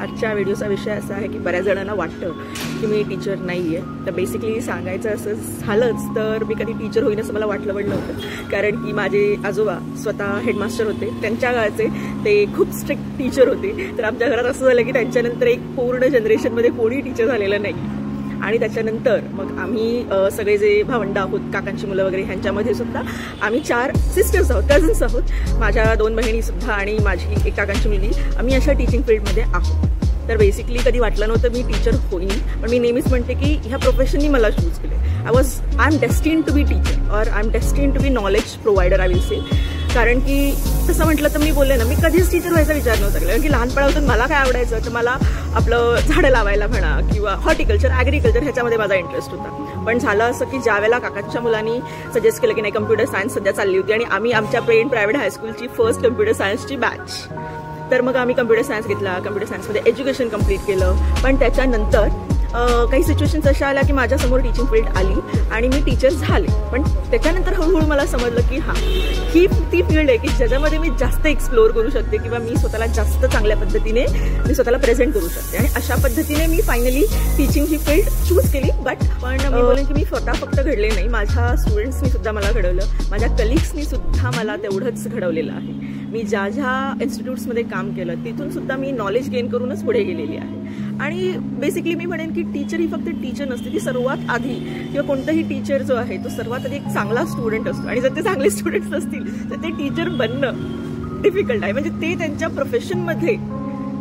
आजच्या व्हिडिओचा विषय असा आहे की बऱ्याच जणांना वाटतं की मी टीचर नाही आहे. तर बेसिकली सांगायचं असं झालंच तर मी कधी टीचर होईन असं मला वाटलं पण नव्हतं, कारण की माझे आजोबा स्वतः हेडमास्टर होते. त्यांच्या काळचे ते खूप स्ट्रिक्ट टीचर होते. तर आमच्या घरात असं झालं की त्यांच्यानंतर एक पूर्ण जनरेशनमध्ये कोणी टीचर झालेलं नाही. आणि त्याच्यानंतर मग आम्ही सगळे जे भावंड आहोत, काकांची मुलं वगैरे, ह्यांच्यामध्ये सुद्धा आम्ही 4 सिस्टर्स आहोत, कझन्स आहोत. माझ्या 2 बहिणीसुद्धा आणि माझी एक काकांची मुलगी, आम्ही अशा टीचिंग फील्डमध्ये आहोत. तर बेसिकली कधी वाटलं नव्हतं मी टीचर होईन, पण मी नेहमीच म्हणते की ह्या प्रोफेशननी मला चूज केले. I am destined to be teacher or I am destined to be knowledge provider, I will say. कारण की तसं म्हटलं तर मी बोलले ना, मी कधीच टीचर व्हायचा विचार नव्हता केला. कारण की लहानपणापासून मला काय आवडायचं तर मला आपलं झाडं लावायला म्हणा किंवा हॉर्टिकल्चर, ॲग्रिकल्चर ह्याच्यामध्ये माझा इंटरेस्ट होता. पण झालं असं की ज्या वेळेला काकांच्या मुलांनी सजेस्ट केलं की नाही, कम्प्युटर सायन्स सध्या चालली होती आणि आम्ही आमच्या प्रायव्हेट हायस्कूलची फर्स्ट कम्प्युटर सायन्सची बॅच, तर मग आम्ही कम्प्युटर सायन्स घेतला. कम्प्युटर सायन्समध्ये एज्युकेशन कंप्लीट केलं. पण त्याच्यानंतर काही सिच्युएशन्स अशा आल्या की माझ्यासमोर टीचिंग फील्ड आली आणि मी टीचर झाले. पण त्याच्यानंतर हळूहळू मला समजलं की हां, ही ती फील्ड आहे की ज्याच्यामध्ये मी जास्त एक्सप्लोअर करू शकते किंवा मी स्वतःला जास्त चांगल्या पद्धतीने मी स्वतःला प्रेझेंट करू शकते. आणि अशा पद्धतीने मी फायनली टीचिंग ही फील्ड चूज केली. पण मी बोलेन की मी स्वतः फक्त घडले नाही, माझ्या स्टुडंट्सनी सुद्धा मला घडवलं, माझ्या कलिग्सनी सुद्धा मला तेवढंच घडवलेलं आहे. मी ज्या ज्या इन्स्टिट्यूट्समध्ये काम केलं तिथून सुद्धा मी नॉलेज गेन करूनच पुढे गेलेली आहे. आणि बेसिकली मी म्हणेन की टीचर ही फक्त टीचर नसते, ती सर्वात आधी किंवा कोणताही टीचर जो आहे तो सर्वात आधी एक चांगला स्टुडंट असतो. आणि जर ते चांगले स्टुडंट्स असतील तर ते टीचर बनणं डिफिकल्ट आहे. म्हणजे ते त्यांच्या प्रोफेशनमध्ये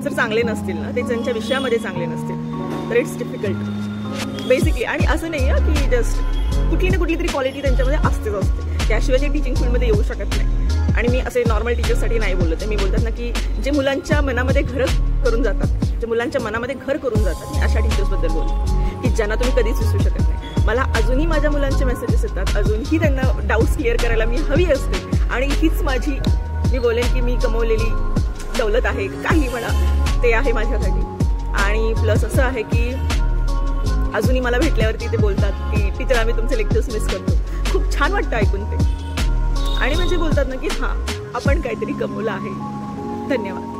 जर चांगले नसतील ना, ते त्यांच्या विषयामध्ये चांगले नसतील तर इट्स डिफिकल्ट बेसिकली. आणि असं नाही आहे की जस्ट कुठली ना कुठली तरी क्वालिटी त्यांच्यामध्ये असतेच असते, त्याशिवाय ते टीचिंग फील्डमध्ये येऊ शकत नाही. आणि मी असे नॉर्मल टीचर्ससाठी नाही बोलत आहे, मी बोलतात ना की जे मुलांच्या मनामध्ये घर करून जातात, जे मुलांच्या मनामध्ये घर करून जातात, मी अशा टीचर्सबद्दल बोलते की ज्यांना तुम्ही कधीच विसरू शकत नाही. मला अजूनही माझ्या मुलांचे मेसेजेस येतात, अजूनही त्यांना डाऊट्स क्लिअर करायला मी हवी असते. आणि हीच माझी, मी बोलेन की मी कमवलेली दौलत आहे, काही म्हणा, ते आहे माझ्यासाठी. आणि प्लस असं आहे की अजूनही मला भेटल्यावरती ते बोलतात की टीचर आम्ही तुमचे लेक्चर्स मिस करतो. खूप छान वाटतं ऐकून ते. आणि म्हणजे बोलतात ना की हां, आपण काहीतरी कमवलं आहे. धन्यवाद.